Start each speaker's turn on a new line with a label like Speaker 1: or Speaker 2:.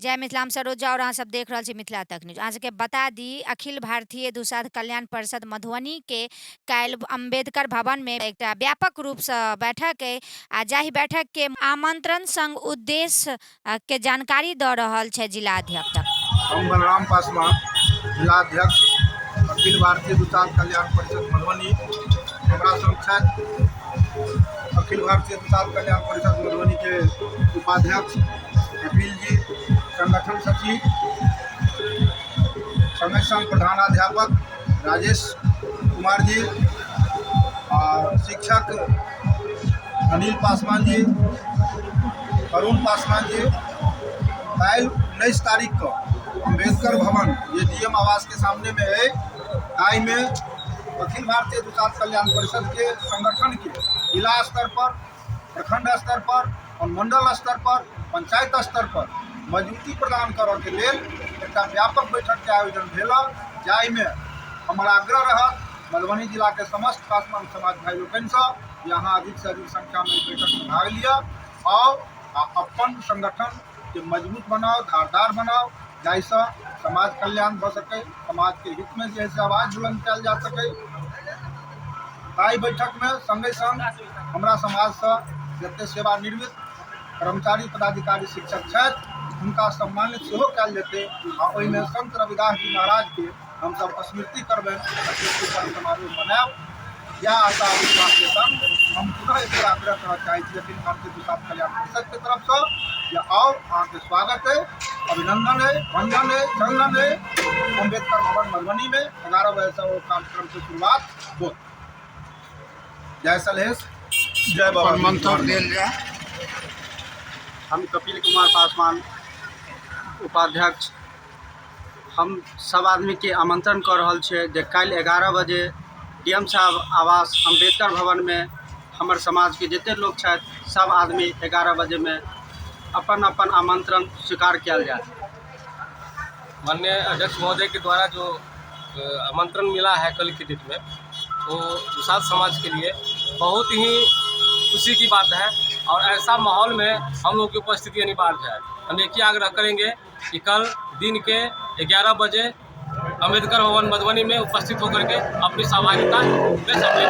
Speaker 1: जय मिथिला, हम सरोजा और अहाँ सब देख रहल छी मिथिला तक न्यूज। अहाँ सबके बता दी, अखिल भारतीय दुसाध कल्याण परिषद मधुबनी के काल्हि अम्बेडकर भवन में एकटा व्यापक रूप से बैठक है आ जाहि बैठक के आमंत्रण संग उद्देश्य के जानकारी दऽ रहल छै जिलाध्यक्ष।
Speaker 2: हम बलराम पासवान, जिलाध्यक्ष अखिल भारतीय दुसाध कल्याण परिषद मधुबनी। हमारा संग छथि अखिल भारतीय दुसाध कल्याण परिषद मधुबनी के उपाध्यक्ष कपिल जी, संगठन सचिव, समय संघ प्रधानाध्यापक राजेश कुमार जी, और शिक्षक अनिल पासवान जी, अरुण पासवान जी। कल 19 तारीख को अम्बेडकर भवन, ये डीएम आवास के सामने में है, आई में अखिल भारतीय दुसाध कल्याण परिषद के संगठन के जिला स्तर पर, प्रखंड स्तर पर और मंडल स्तर पर, पंचायत स्तर पर मजबूती प्रदान करऽ के लेल एकटा व्यापक बैठक के आयोजन भेल, जाहि में हमारा आग्रह रहत मधुबनी जिला के समस्त पासवान समाज भाई लोकनि से यहाँ अधिक से अधिक संख्या में बैठक में भाग लिया और अपन संगठन के मजबूत बनाओ, धारदार बनाओ, जैसा समाज कल्याण हो सके, समाज के हित में जैसे आवाज बुलंद कल जा सके। ताई बैठक में संगे संग हमारा समाज से जते सेवानिवृत्त कर्मचारी पदाधिकारी शिक्षक छथि उनका सम्मानित सेहो कल जेतै आ ओहिमे संत रविदास जी महाराज के हम सब स्मृति करबे, समारोह मनायब। या आशा विश्वास के संग हम पुनः एक बार आग्रह करना चाहते हैं अखिल भारतीय दुसाध कल्याण परिषद की तरफ से या और अहाँ के स्वागत है, अभिनंदन है, वंदन है, चंदन है। अम्बेडकर भवन मधुबनी में 11 बजे से वो कार्यक्रम की शुरुआत हो। जय सलहेश, जय बाबा।
Speaker 3: मंत्र देल जाए।
Speaker 4: हम कपिल कुमार पासवान, उपाध्यक्ष, हम सब आदमी के आमंत्रण कर रहल छे जे कल 11 बजे डीएम साहब आवास अम्बेडकर भवन में हमर समाज के जितने लोग छथि सब आदमी 11 बजे में अपन अपन आमंत्रण स्वीकार किया जाए।
Speaker 5: माननीय अध्यक्ष महोदय के द्वारा जो आमंत्रण मिला है कल की डेट में, वो दुसाध समाज के लिए बहुत ही खुशी की बात है और ऐसा माहौल में हम लोग की उपस्थिति अनिवार्य है। हम एक ही आग्रह करेंगे कि कल दिन के 11 बजे अम्बेडकर भवन मधुबनी में उपस्थित होकर के अपनी सहभागिता में सम्मिलित